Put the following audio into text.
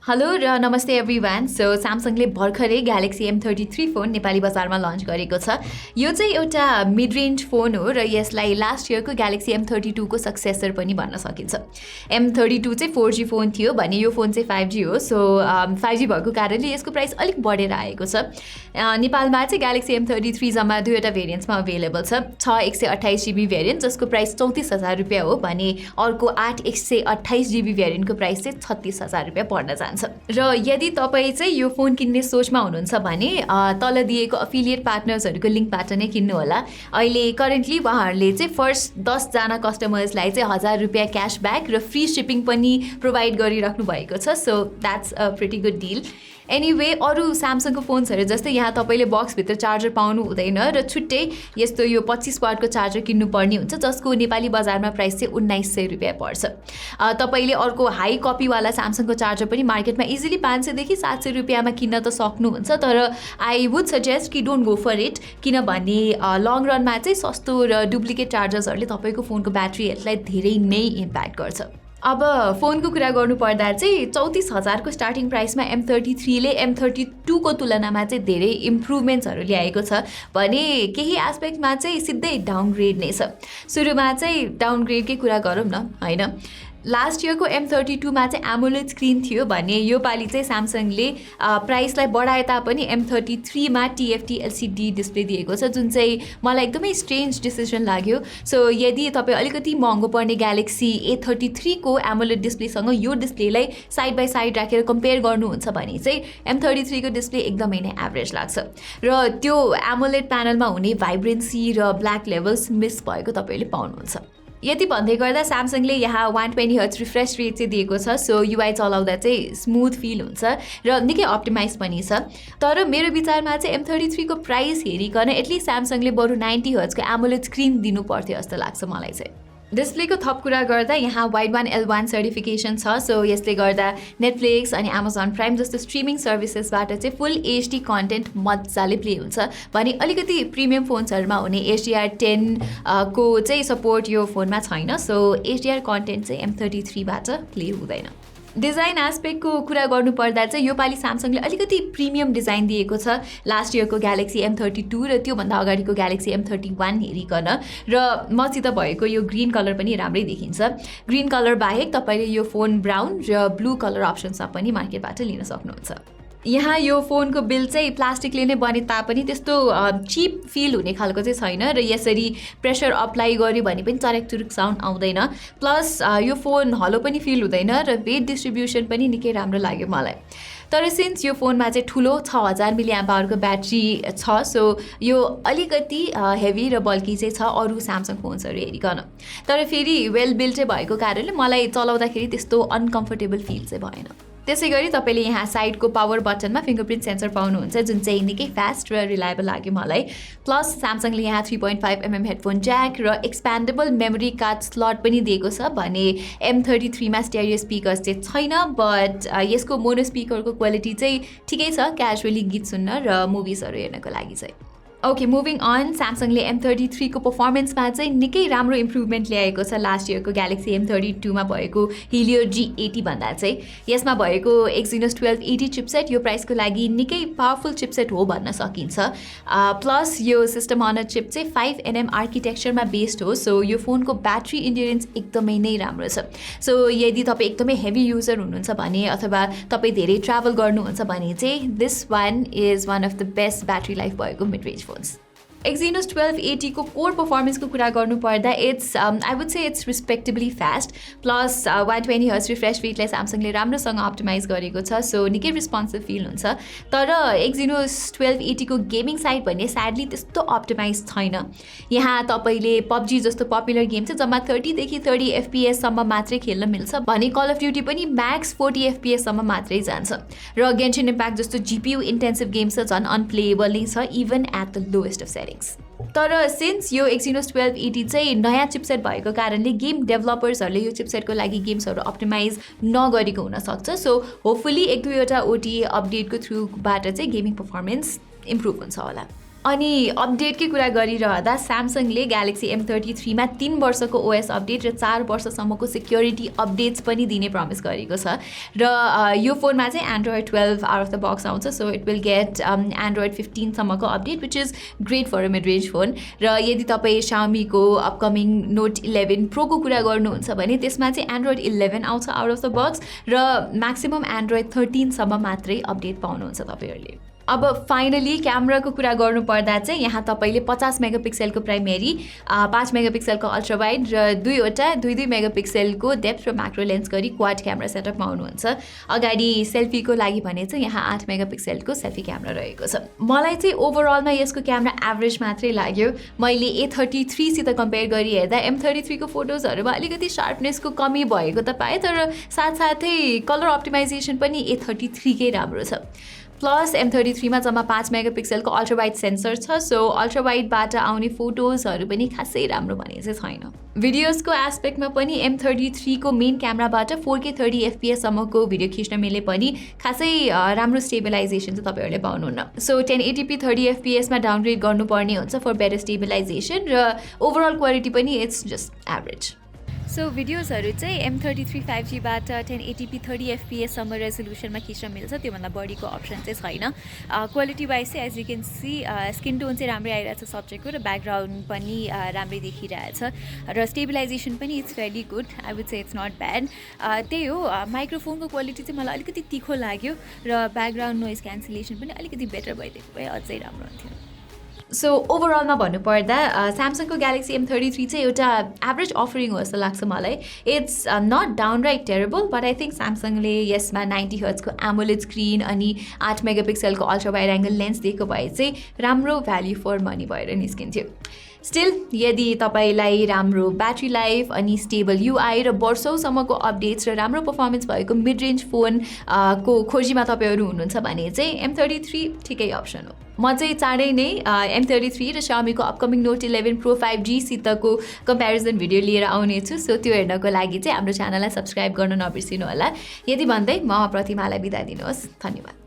Hello र नमस्ते everyone. So स्यामसङले भर्खरै ग्यालेक्सी M33 फोन नेपाली बजारमा लन्च गरेको छ। यो चाहिँ एउटा मिड रेन्ज फोन हो र यसलाई लास्ट इयरको ग्यालेक्सी M32 को सक्सेसर पनि भन्न सकिन्छ। M32 चाहिँ 4G फोन थियो भने यो फोन चाहिँ 5G हो। सो 5G भएको कारणले यसको प्राइस अलिक बढेर आएको छ। नेपालमा चाहिँ ग्यालेक्सी M33 जम्मा दुईवटा भेरिएन्ट्समा अभाइलेबल छ। 128GB भेरिएन्ट जसको प्राइस 34,000 रुपियाँ हो भने अर्को 128GB भेरिएन्टको प्राइस चाहिँ 36,000 रुपियाँ पर्न जान्छ। र यदि तपाईँ चाहिँ यो फोन किन्ने सोचमा हुनुहुन्छ भने तल दिएको अफिलिएट पार्टनर्सहरूको लिङ्कबाट नै किन्नु होला। अहिले करेन्टली उहाँहरूले चाहिँ फर्स्ट 10 जना कस्टमर्सलाई चाहिँ 1000 रुपियाँ क्यासब्याक र फ्री सिपिङ पनि प्रोभाइड गरिराख्नु भएको छ। So that's a pretty good deal. Anyway अरू स्यामसङको फोन्सहरू जस्तै यहाँ तपाईँले बक्सभित्र चार्जर पाउनु हुँदैन र छुट्टै यस्तो यो 25 वाटको चार्जर किन्नुपर्ने हुन्छ जसको नेपाली बजारमा प्राइस चाहिँ 1900 रुपियाँ पर्छ। तपाईँले अर्को हाई कपीवाला स्यामसङको चार्जर पनि मार्केटमा इजिली 500 देखि 700 रुपियाँमा किन्न त सक्नुहुन्छ। तर आई वुड सजेस्ट कि डोन्ट गो फर इट, किनभने लङ रनमा चाहिँ सस्तो र डुप्लिकेट चार्जर्सहरूले तपाईँको फोनको ब्याट्री हेल्थलाई धेरै नै इम्प्याक्ट गर्छ। अब फोनको कुरा गर्नुपर्दा चाहिँ 34,000 को स्टार्टिङ प्राइसमा M33 ले M32 को तुलनामा चाहिँ धेरै इम्प्रुभमेन्ट्सहरू ल्याएको छ भने केही एस्पेक्टमा चाहिँ सिधै डाउनग्रेड नै छ। सुरुमा चाहिँ डाउनग्रेडकै कुरा गरौँ न, होइन? लास्ट इयरको M32 मा चाहिँ एमोलेड स्क्रिन थियो भने यो पालि चाहिँ स्यामसङले प्राइसलाई बढाए तापनि M33 मा TFT LCD डिस्प्ले दिएको छ, जुन चाहिँ मलाई एकदमै स्ट्रेन्ज डिसिजन लाग्यो। सो यदि तपाईँ अलिकति महँगो पर्ने ग्यालेक्सी A33 को एमोलेड डिस्प्लेसँग यो डिस्प्लेलाई साइड बाई साइड राखेर कम्पेयर गर्नुहुन्छ भने चाहिँ M33 को डिस्प्ले एकदमै नै एभरेज लाग्छ र त्यो एमोलेड प्यानलमा हुने भाइब्रेन्सी र ब्ल्याक लेभल्स मिस भएको तपाईँले पाउनुहुन्छ। यति भन्दै गर्दा स्यामसङले यहाँ 120Hz रिफ्रेस रेट चाहिँ दिएको छ। सो युआई चलाउँदा चाहिँ स्मुथ फिल हुन्छ र निकै अप्टिमाइज पनि छ। तर मेरो विचारमा चाहिँ M33 को प्राइस हेरिकन एटलिस्ट स्यामसङले बरु 90Hz को एमोलेड स्क्रिन दिनु पर्थ्यो जस्तो लाग्छ मलाई चाहिँ। डिस्प्लेको थप कुरा गर्दा यहाँ वाइड 1L1 सर्टिफिकेसन छ। सो यसले गर्दा नेटफ्लिक्स अनि एमाजोन प्राइम जस्तो स्ट्रिमिङ सर्भिसेसबाट चाहिँ फुल HD कन्टेन्ट मजाले प्ले हुन्छ भने अलिकति प्रिमियम फोन्सहरूमा हुने HDR10 को चाहिँ सपोर्ट यो फोनमा छैन। सो HDR कन्टेन्ट चाहिँ M33 बाट प्ले हुँदैन। डिजाइन एस्पेक्टको कुरा गर्नुपर्दा चाहिँ यो पालि स्यामसङले अलिकति प्रिमियम डिजाइन दिएको छ लास्ट इयरको ग्यालेक्सी M32 र त्योभन्दा अगाडिको ग्यालेक्सी M31 हेरिकन। र मसित भएको यो ग्रिन कलर पनि राम्रै देखिन्छ। ग्रिन कलर बाहेक तपाईँले यो फोन ब्राउन र ब्लू कलर अप्सन्समा पनि मार्केटबाट लिन सक्नुहुन्छ। यहाँ यो फोनको बिल चाहिँ प्लास्टिकले नै बने तापनि त्यस्तो चिप फिल हुने खालको चाहिँ छैन र यसरी प्रेसर अप्लाई गर्यो भने पनि चरेक चुरुक साउन्ड आउँदैन। प्लस यो फोन हलो पनि फिल हुँदैन र वेट डिस्ट्रिब्युसन पनि निकै राम्रो लाग्यो मलाई। तर सिन्स यो फोनमा चाहिँ ठुलो 6000 mAh को ब्याट्री छ, सो यो अलिकति हेभी र बल्की चाहिँ छ अरू स्यामसङ फोन्सहरू हेरिकन। तर फेरि वेल बिल्ड चाहिँ भएको कारणले मलाई चलाउँदाखेरि त्यस्तो अनकम्फर्टेबल फिल चाहिँ भएन। त्यसै गरी तपाईँले यहाँ साइडको पावर बटनमा फिङ्गरप्रिन्ट सेन्सर पाउनुहुन्छ जुन चाहिँ निकै फास्ट र रिलायबल लाग्यो मलाई। प्लस स्यामसङले यहाँ 3.5mm हेडफोन ज्याक र एक्सप्यान्डेबल मेमोरी कार्ड स्लट पनि दिएको छ भने M33 मा स्टेरियो स्पिकर्स चाहिँ छैन। बट यसको मोनो स्पिकरको क्वालिटी चाहिँ ठिकै छ क्याजुअली गीत सुन्न र मुभिजहरू हेर्नको लागि चाहिँ। Okay, moving on. स्यामसङले M33 को पर्फर्मेन्समा चाहिँ निकै राम्रो इम्प्रुभमेन्ट ल्याएको छ लास्ट इयरको ग्यालेक्सी M32 मा भएको हिलियो G80 भन्दा चाहिँ। यसमा भएको Exynos 1280 चिपसेट यो प्राइसको लागि निकै पावरफुल चिपसेट हो भन्न सकिन्छ। प्लस यो सिस्टम अन चिप चाहिँ 5nm आर्किटेक्चरमा बेस्ड हो। सो यो फोनको ब्याट्री इन्ड्युरेन्स एकदमै नै राम्रो छ। सो यदि तपाईँ एकदमै हेभी युजर हुनुहुन्छ भने अथवा तपाईँ धेरै ट्राभल गर्नुहुन्छ भने चाहिँ this one is one of the best battery life भएको मिड रेन्ज phones. Exynos 1280 को कोर पर्फर्मेन्सको कुरा गर्नुपर्दा it's I would say it's respectably fast. Plus 120Hz refresh रेटलाई स्यामसङले राम्रोसँग अप्टिमाइज गरेको छ। सो निकै रिस्पोन्सिभ फिल हुन्छ। तर Exynos 1280 को गेमिङ साइड भने स्याडली त्यस्तो अप्टिमाइज छैन। यहाँ तपाईँले PUBG जस्तो पपुलर गेम चाहिँ जम्मा 30 देखि 30 FPS सम्म मात्रै खेल्न मिल्छ भने कल अफ ड्युटी पनि म्याक्स 40 FPS सम्म मात्रै जान्छ र गेन्शिन इम्प्याक्ट जस्तो GPU इन्टेन्सिभ गेम्स चाहिँ झन् अनप्लेएबल नै छ even at the lowest of setting. तर सिन्स यो Exynos 1280 चाहिँ नयाँ चिपसेट भएको कारणले गेम डेभलपर्सहरूले यो चिपसेटको लागि गेम्सहरू अप्टिमाइज नगरेको हुनसक्छ। सो होपफुली 1-2वटा OTA अपडेटको थ्रुबाट चाहिँ गेमिङ पर्फर्मेन्स इम्प्रुभ हुन्छ होला। अनि अपडेटकै कुरा गरिरहँदा स्यामसङले ग्यालेक्सी M33 मा 3 वर्षको OS अपडेट र 4 वर्षसम्मको सिक्योरिटी अपडेट्स पनि दिने प्रमिस गरेको छ र यो फोनमा चाहिँ Android 12 out of the box आउँछ so it will get Android 15 सम्मको update which is great for a mid range phone र यदि तपाईँ Xiaomiको अपकमिङ नोट 11 प्रोको कुरा गर्नुहुन्छ भने त्यसमा चाहिँ एन्ड्रोइड 11 आउँछ आउट अफ द बक्स र म्याक्सिमम एन्ड्रोइड 13 सम्म मात्रै अपडेट पाउनुहुन्छ तपाईँहरूले अब फाइनली क्यामेराको कुरा गर्नुपर्दा चाहिँ यहाँ तपाईँले 50 मेगापिक्सलको प्राइमेरी 5 मेगापिक्सलको अल्ट्रा वाइड र दुईवटा 2 मेगापिक्सलको डेप्थ र म्याक्रो लेन्स गरी क्वाड क्यामेरा सेटअप पाउनुहुन्छ अगाडि सेल्फीको लागि भने चाहिँ यहाँ 8 मेगापिक्सलको सेल्फी क्यामेरा रहेको छ मलाई चाहिँ ओभरअलमा यसको क्यामेरा एभरेज मात्रै लाग्यो मैले A33 सित कम्पेयर गरी हेर्दा M33 को फोटोजहरूमा अलिकति शार्पनेसको कमी भएको त पाएँ तर साथसाथै कलर अप्टिमाइजेसन पनि A33 कै राम्रो छ प्लस M33 मा जम्मा 5 मेगापिक्सलको अल्ट्रा वाइड सेन्सर छ सो अल्ट्रा वाइडबाट आउने फोटोजहरू पनि खासै राम्रो भने चाहिँ छैन भिडियोजको एस्पेक्टमा पनि M33 को मेन क्यामेराबाट 4K 30 FPS सम्मको भिडियो खिच्न मिले पनि खासै राम्रो स्टेबलाइजेसन चाहिँ तपाईँहरूले पाउनुहुन्न सो 1080p 30 FPS मा डाउनग्रेड गर्नुपर्ने हुन्छ फर बेटर स्टेबलाइजेसन र ओभरअल क्वालिटी पनि इट्स जस्ट एभरेज सो भिडियोजहरू चाहिँ M33 5Gबाट 1080p 30 FPS सम्म रेजोल्युसनमा खिच्न मिल्छ त्योभन्दा बढीको अप्सन चाहिँ छैन क्वालिटी वाइज चाहिँ as you can see skin tone चाहिँ राम्रै आइरहेछ सब्जेक्टको र ब्याकग्राउन्ड पनि राम्रै देखिरहेछ र स्टेबलाइजेसन पनि it's very good I would say it's not bad त्यही हो माइक्रोफोनको क्वालिटी चाहिँ मलाई अलिकति तिखो लाग्यो र ब्याकग्राउन्ड नोइज क्यान्सलेसन पनि अलिकति बेटर भइदिएको भए अझै राम्रो हुन्थ्यो सो ओभरअलमा भन्नुपर्दा स्यामसङको ग्यालेक्सी M33 चाहिँ एउटा एभरेज अफरिङ हो जस्तो लाग्छ मलाई it's not downright terrible but I think स्यामसङले यसमा 90 हर्ट्जको एमोलेड स्क्रिन अनि 8 मेगापिक्सलको अल्ट्रा वाइड एङ्गल लेन्स दिएको भए चाहिँ राम्रो भ्याल्यू फर मनी भएर निस्किन्थ्यो स्टिल यदि तपाईँलाई राम्रो ब्याट्री लाइफ अनि स्टेबल UI र वर्षौँसम्मको अपडेट्स र राम्रो पर्फर्मेन्स भएको मिड रेन्ज फोन को खोजीमा तपाईँहरू हुनुहुन्छ भने चाहिँ M33 ठिकै अप्सन हो म चाहिँ चाँडै नै M33 र Xiaomiको अपकमिङ नोट 11 प्रो 5G सितको कम्पेरिजन भिडियो लिएर आउनेछु सो त्यो हेर्नको लागि चाहिँ हाम्रो च्यानललाई सब्सक्राइब गर्न नबिर्सिनु होला यदि भन्दै म प्रतिमालाई बिदा दिनुहोस् धन्यवाद